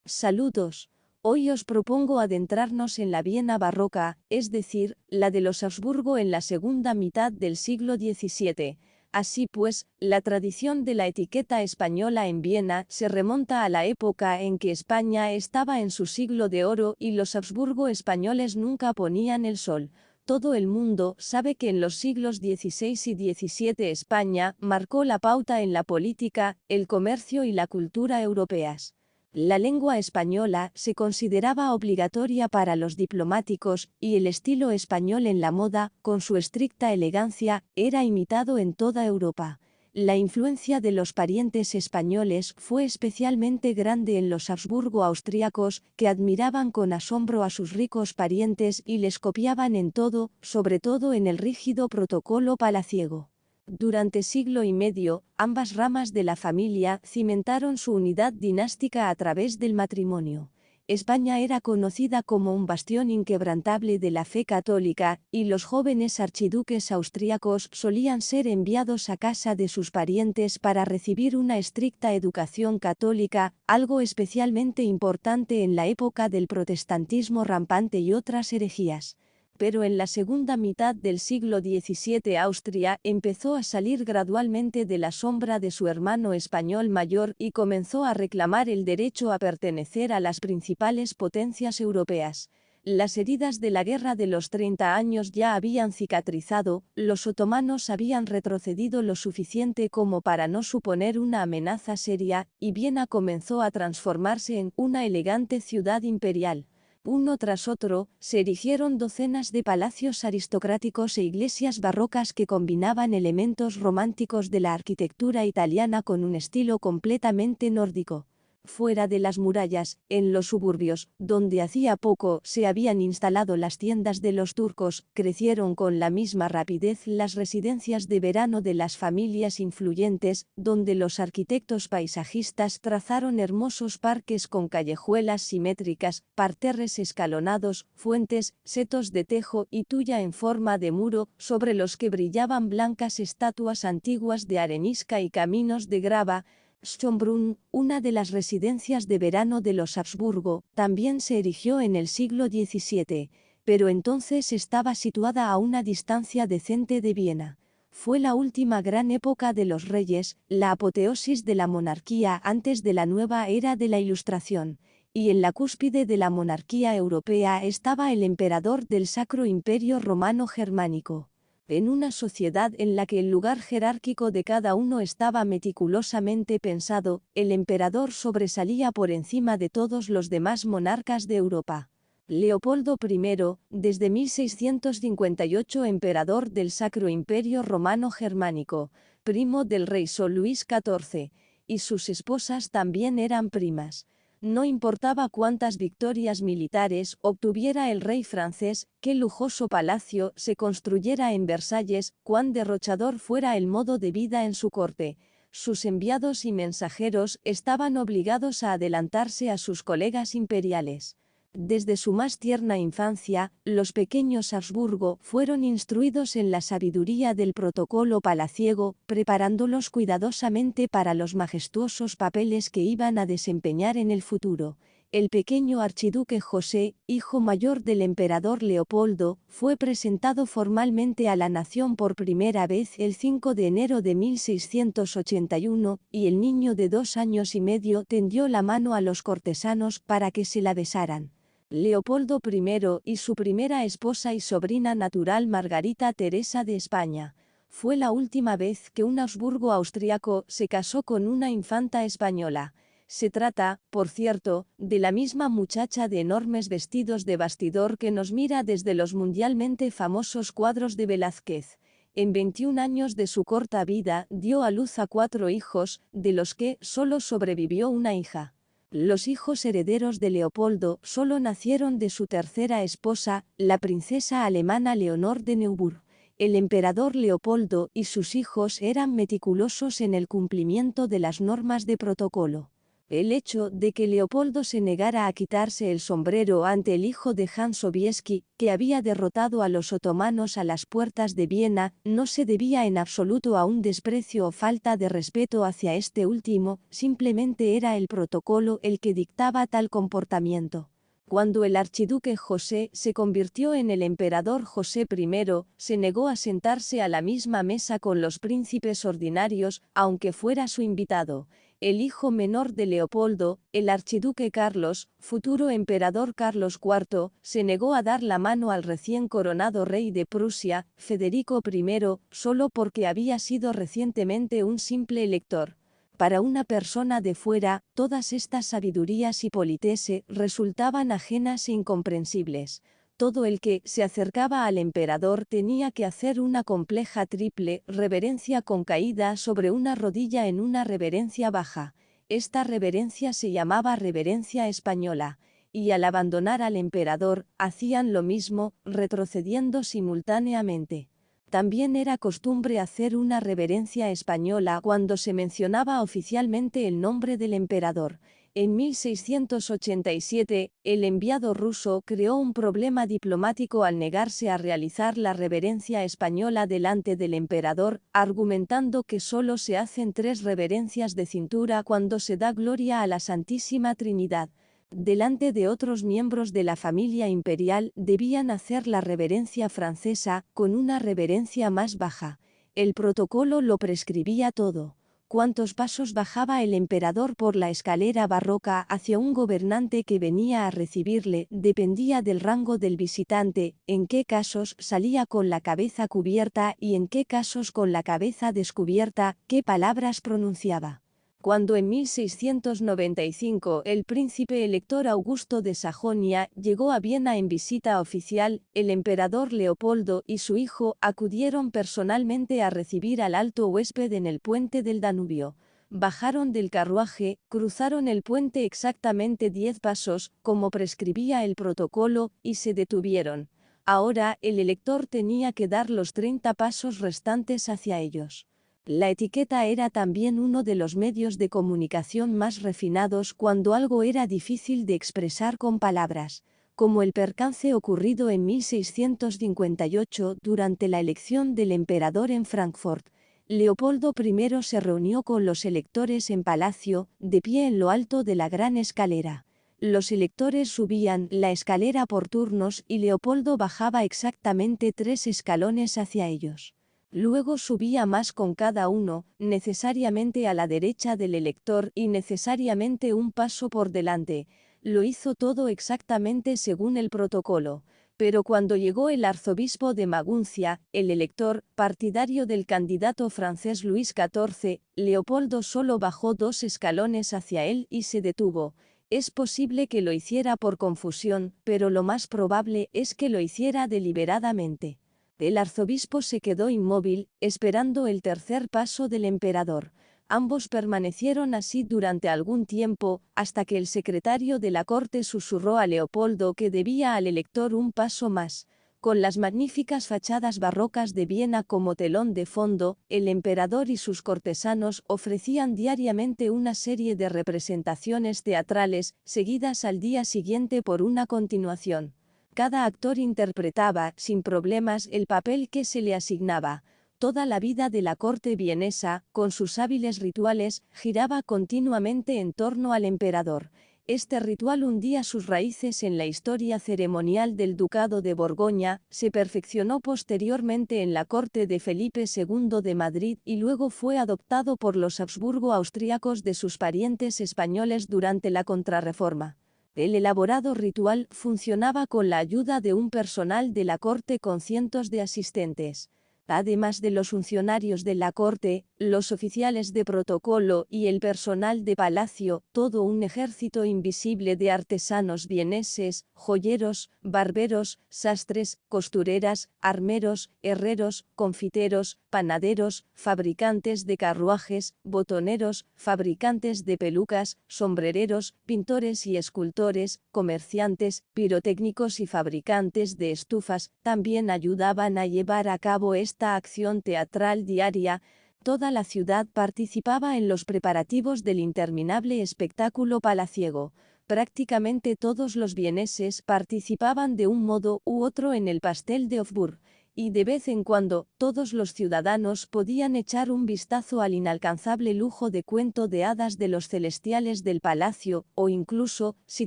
Saludos. Hoy os propongo adentrarnos en la Viena barroca, es decir, la de los Habsburgo en la segunda mitad del siglo XVII. Así pues, la tradición de la etiqueta española en Viena se remonta a la época en que España estaba en su siglo de oro y los Habsburgo españoles nunca ponían el sol. Todo el mundo sabe que en los siglos XVI y XVII España marcó la pauta en la política, el comercio y la cultura europeas. La lengua española se consideraba obligatoria para los diplomáticos, y el estilo español en la moda, con su estricta elegancia, era imitado en toda Europa. La influencia de los parientes españoles fue especialmente grande en los Habsburgo austríacos, que admiraban con asombro a sus ricos parientes y les copiaban en todo, sobre todo en el rígido protocolo palaciego. Durante siglo y medio, ambas ramas de la familia cimentaron su unidad dinástica a través del matrimonio. España era conocida como un bastión inquebrantable de la fe católica, y los jóvenes archiduques austríacos solían ser enviados a casa de sus parientes para recibir una estricta educación católica, algo especialmente importante en la época del protestantismo rampante y otras herejías. Pero en la segunda mitad del siglo XVII Austria empezó a salir gradualmente de la sombra de su hermano español mayor y comenzó a reclamar el derecho a pertenecer a las principales potencias europeas. Las heridas de la Guerra de los 30 años ya habían cicatrizado, los otomanos habían retrocedido lo suficiente como para no suponer una amenaza seria, y Viena comenzó a transformarse en una elegante ciudad imperial. Uno tras otro, se erigieron docenas de palacios aristocráticos e iglesias barrocas que combinaban elementos románticos de la arquitectura italiana con un estilo completamente nórdico. Fuera de las murallas, en los suburbios, donde hacía poco se habían instalado las tiendas de los turcos, crecieron con la misma rapidez las residencias de verano de las familias influyentes, donde los arquitectos paisajistas trazaron hermosos parques con callejuelas simétricas, parterres escalonados, fuentes, setos de tejo y tuya en forma de muro, sobre los que brillaban blancas estatuas antiguas de arenisca y caminos de grava. Schönbrunn, una de las residencias de verano de los Habsburgo, también se erigió en el siglo XVII, pero entonces estaba situada a una distancia decente de Viena. Fue la última gran época de los reyes, la apoteosis de la monarquía antes de la nueva era de la Ilustración, y en la cúspide de la monarquía europea estaba el emperador del Sacro Imperio Romano Germánico. En una sociedad en la que el lugar jerárquico de cada uno estaba meticulosamente pensado, el emperador sobresalía por encima de todos los demás monarcas de Europa. Leopoldo I, desde 1658 emperador del Sacro Imperio Romano Germánico, primo del rey Sol Luis XIV, y sus esposas también eran primas. No importaba cuántas victorias militares obtuviera el rey francés, qué lujoso palacio se construyera en Versalles, cuán derrochador fuera el modo de vida en su corte. Sus enviados y mensajeros estaban obligados a adelantarse a sus colegas imperiales. Desde su más tierna infancia, los pequeños Habsburgo fueron instruidos en la sabiduría del protocolo palaciego, preparándolos cuidadosamente para los majestuosos papeles que iban a desempeñar en el futuro. El pequeño archiduque José, hijo mayor del emperador Leopoldo, fue presentado formalmente a la nación por primera vez el 5 de enero de 1681, y el niño de 2 años y medio tendió la mano a los cortesanos para que se la besaran. Leopoldo I y su primera esposa y sobrina natural Margarita Teresa de España. Fue la última vez que un Habsburgo austriaco se casó con una infanta española. Se trata, por cierto, de la misma muchacha de enormes vestidos de bastidor que nos mira desde los mundialmente famosos cuadros de Velázquez. En 21 años de su corta vida dio a luz a 4 hijos, de los que solo sobrevivió una hija. Los hijos herederos de Leopoldo solo nacieron de su tercera esposa, la princesa alemana Leonor de Neuburg. El emperador Leopoldo y sus hijos eran meticulosos en el cumplimiento de las normas de protocolo. El hecho de que Leopoldo se negara a quitarse el sombrero ante el hijo de Hans Sobieski, que había derrotado a los otomanos a las puertas de Viena, no se debía en absoluto a un desprecio o falta de respeto hacia este último, simplemente era el protocolo el que dictaba tal comportamiento. Cuando el archiduque José se convirtió en el emperador José I, se negó a sentarse a la misma mesa con los príncipes ordinarios, aunque fuera su invitado. El hijo menor de Leopoldo, el archiduque Carlos, futuro emperador Carlos IV, se negó a dar la mano al recién coronado rey de Prusia, Federico I, solo porque había sido recientemente un simple elector. Para una persona de fuera, todas estas sabidurías y politesse resultaban ajenas e incomprensibles. Todo el que se acercaba al emperador tenía que hacer una compleja triple reverencia con caída sobre una rodilla en una reverencia baja. Esta reverencia se llamaba reverencia española, y al abandonar al emperador, hacían lo mismo, retrocediendo simultáneamente. También era costumbre hacer una reverencia española cuando se mencionaba oficialmente el nombre del emperador. En 1687, el enviado ruso creó un problema diplomático al negarse a realizar la reverencia española delante del emperador, argumentando que solo se hacen 3 reverencias de cintura cuando se da gloria a la Santísima Trinidad. Delante de otros miembros de la familia imperial debían hacer la reverencia francesa, con una reverencia más baja. El protocolo lo prescribía todo. Cuántos pasos bajaba el emperador por la escalera barroca hacia un gobernante que venía a recibirle dependía del rango del visitante, en qué casos salía con la cabeza cubierta y en qué casos con la cabeza descubierta, qué palabras pronunciaba. Cuando en 1695 el príncipe elector Augusto de Sajonia llegó a Viena en visita oficial, el emperador Leopoldo y su hijo acudieron personalmente a recibir al alto huésped en el puente del Danubio. Bajaron del carruaje, cruzaron el puente exactamente 10 pasos, como prescribía el protocolo, y se detuvieron. Ahora el elector tenía que dar los 30 pasos restantes hacia ellos. La etiqueta era también uno de los medios de comunicación más refinados cuando algo era difícil de expresar con palabras, como el percance ocurrido en 1658 durante la elección del emperador en Frankfurt. Leopoldo I se reunió con los electores en palacio, de pie en lo alto de la gran escalera. Los electores subían la escalera por turnos y Leopoldo bajaba exactamente 3 escalones hacia ellos. Luego subía más con cada uno, necesariamente a la derecha del elector y necesariamente un paso por delante. Lo hizo todo exactamente según el protocolo. Pero cuando llegó el arzobispo de Maguncia, el elector, partidario del candidato francés Luis XIV, Leopoldo solo bajó 2 escalones hacia él y se detuvo. Es posible que lo hiciera por confusión, pero lo más probable es que lo hiciera deliberadamente. El arzobispo se quedó inmóvil, esperando el tercer paso del emperador. Ambos permanecieron así durante algún tiempo, hasta que el secretario de la corte susurró a Leopoldo que debía al elector un paso más. Con las magníficas fachadas barrocas de Viena como telón de fondo, el emperador y sus cortesanos ofrecían diariamente una serie de representaciones teatrales, seguidas al día siguiente por una continuación. Cada actor interpretaba, sin problemas, el papel que se le asignaba. Toda la vida de la corte vienesa, con sus hábiles rituales, giraba continuamente en torno al emperador. Este ritual hundía sus raíces en la historia ceremonial del Ducado de Borgoña, se perfeccionó posteriormente en la corte de Felipe II de Madrid y luego fue adoptado por los Habsburgo austriacos de sus parientes españoles durante la Contrarreforma. El elaborado ritual funcionaba con la ayuda de un personal de la corte con cientos de asistentes. Además de los funcionarios de la corte, los oficiales de protocolo y el personal de palacio, todo un ejército invisible de artesanos vieneses, joyeros, barberos, sastres, costureras, armeros, herreros, confiteros, panaderos, fabricantes de carruajes, botoneros, fabricantes de pelucas, sombrereros, pintores y escultores, comerciantes, pirotécnicos y fabricantes de estufas, también ayudaban a llevar a cabo esta acción teatral diaria. toda la ciudad participaba en los preparativos del interminable espectáculo palaciego. Prácticamente todos los vieneses participaban de un modo u otro en el pastel de Hofburg, y de vez en cuando todos los ciudadanos podían echar un vistazo al inalcanzable lujo de cuento de hadas de los celestiales del palacio, o incluso, si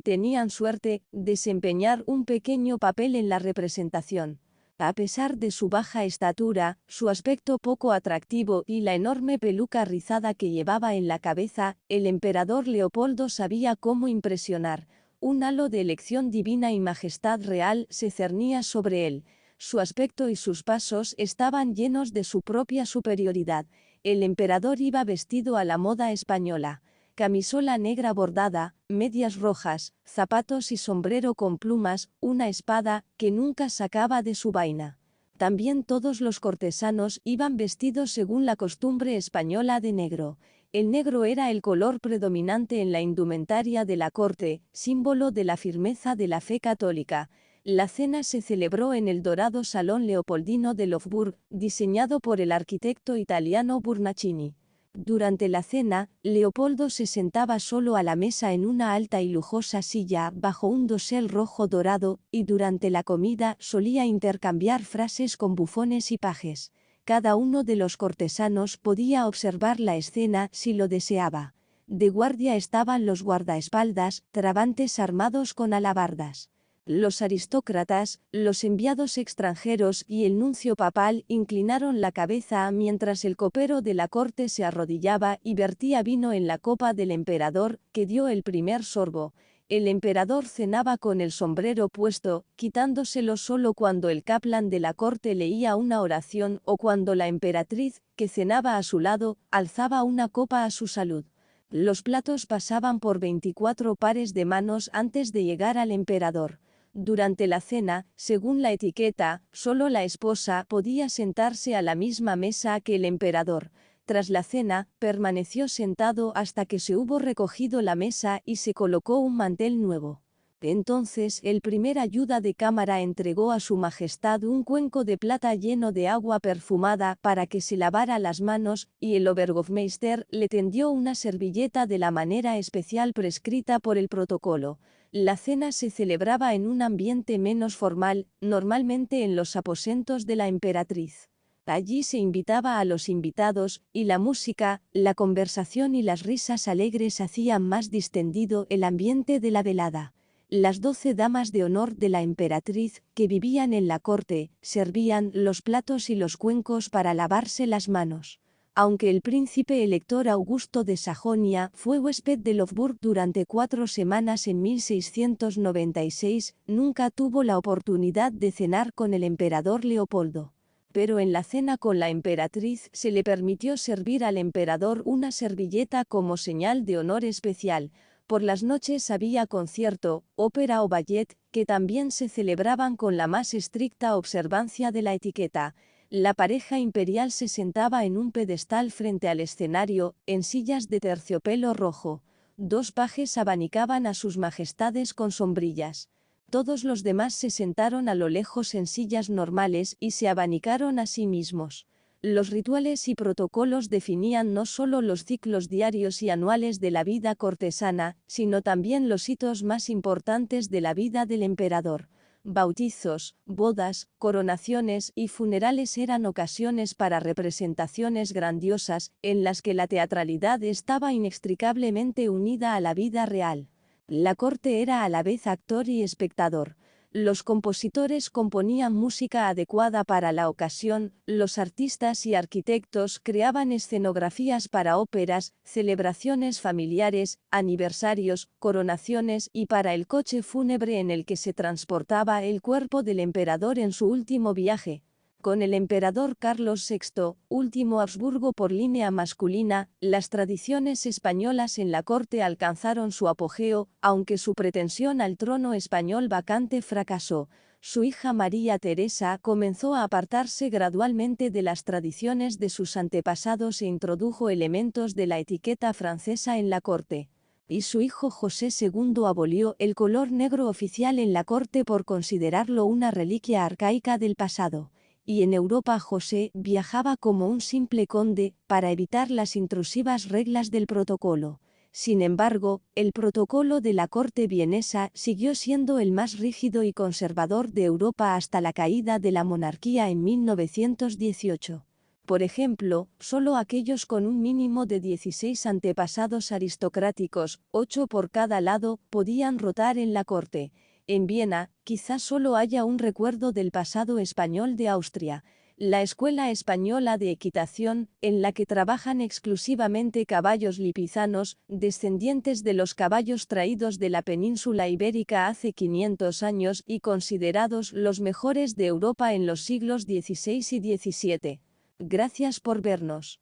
tenían suerte, desempeñar un pequeño papel en la representación. A pesar de su baja estatura, su aspecto poco atractivo y la enorme peluca rizada que llevaba en la cabeza, el emperador Leopoldo sabía cómo impresionar. Un halo de elección divina y majestad real se cernía sobre él. Su aspecto y sus pasos estaban llenos de su propia superioridad. El emperador iba vestido a la moda española. Camisola negra bordada, medias rojas, zapatos y sombrero con plumas, una espada que nunca sacaba de su vaina. También todos los cortesanos iban vestidos según la costumbre española de negro. El negro era el color predominante en la indumentaria de la corte, símbolo de la firmeza de la fe católica. La cena se celebró en el dorado Salón Leopoldino de Hofburg, diseñado por el arquitecto italiano Burnacchini. Durante la cena, Leopoldo se sentaba solo a la mesa en una alta y lujosa silla bajo un dosel rojo dorado, y durante la comida solía intercambiar frases con bufones y pajes. Cada uno de los cortesanos podía observar la escena si lo deseaba. De guardia estaban los guardaespaldas, trabantes armados con alabardas. Los aristócratas, los enviados extranjeros y el nuncio papal inclinaron la cabeza mientras el copero de la corte se arrodillaba y vertía vino en la copa del emperador, que dio el primer sorbo. El emperador cenaba con el sombrero puesto, quitándoselo solo cuando el kaplan de la corte leía una oración o cuando la emperatriz, que cenaba a su lado, alzaba una copa a su salud. Los platos pasaban por 24 pares de manos antes de llegar al emperador. Durante la cena, según la etiqueta, solo la esposa podía sentarse a la misma mesa que el emperador. Tras la cena, permaneció sentado hasta que se hubo recogido la mesa y se colocó un mantel nuevo. Entonces el primer ayuda de cámara entregó a su majestad un cuenco de plata lleno de agua perfumada para que se lavara las manos, y el oberhofmeister le tendió una servilleta de la manera especial prescrita por el protocolo. La cena se celebraba en un ambiente menos formal, normalmente en los aposentos de la emperatriz. Allí se invitaba a los invitados, y la música, la conversación y las risas alegres hacían más distendido el ambiente de la velada. Las 12 damas de honor de la emperatriz, que vivían en la corte, servían los platos y los cuencos para lavarse las manos. Aunque el príncipe elector Augusto de Sajonia fue huésped de Hofburg durante 4 semanas en 1696, nunca tuvo la oportunidad de cenar con el emperador Leopoldo. Pero en la cena con la emperatriz se le permitió servir al emperador una servilleta como señal de honor especial. Por las noches había concierto, ópera o ballet, que también se celebraban con la más estricta observancia de la etiqueta. La pareja imperial se sentaba en un pedestal frente al escenario, en sillas de terciopelo rojo. 2 pajes abanicaban a sus majestades con sombrillas. Todos los demás se sentaron a lo lejos en sillas normales y se abanicaron a sí mismos. Los rituales y protocolos definían no solo los ciclos diarios y anuales de la vida cortesana, sino también los hitos más importantes de la vida del emperador. Bautizos, bodas, coronaciones y funerales eran ocasiones para representaciones grandiosas, en las que la teatralidad estaba inextricablemente unida a la vida real. La corte era a la vez actor y espectador. Los compositores componían música adecuada para la ocasión, los artistas y arquitectos creaban escenografías para óperas, celebraciones familiares, aniversarios, coronaciones y para el coche fúnebre en el que se transportaba el cuerpo del emperador en su último viaje. Con el emperador Carlos VI, último Habsburgo por línea masculina, las tradiciones españolas en la corte alcanzaron su apogeo, aunque su pretensión al trono español vacante fracasó. Su hija María Teresa comenzó a apartarse gradualmente de las tradiciones de sus antepasados e introdujo elementos de la etiqueta francesa en la corte. Y su hijo José II abolió el color negro oficial en la corte por considerarlo una reliquia arcaica del pasado. y en Europa José viajaba como un simple conde para evitar las intrusivas reglas del protocolo. Sin embargo, el protocolo de la corte vienesa siguió siendo el más rígido y conservador de Europa hasta la caída de la monarquía en 1918. Por ejemplo, solo aquellos con un mínimo de 16 antepasados aristocráticos, 8 por cada lado, podían rotar en la corte. En Viena, quizás solo haya un recuerdo del pasado español de Austria, la Escuela Española de Equitación, en la que trabajan exclusivamente caballos lipizanos, descendientes de los caballos traídos de la península ibérica hace 500 años y considerados los mejores de Europa en los siglos XVI y XVII. Gracias por vernos.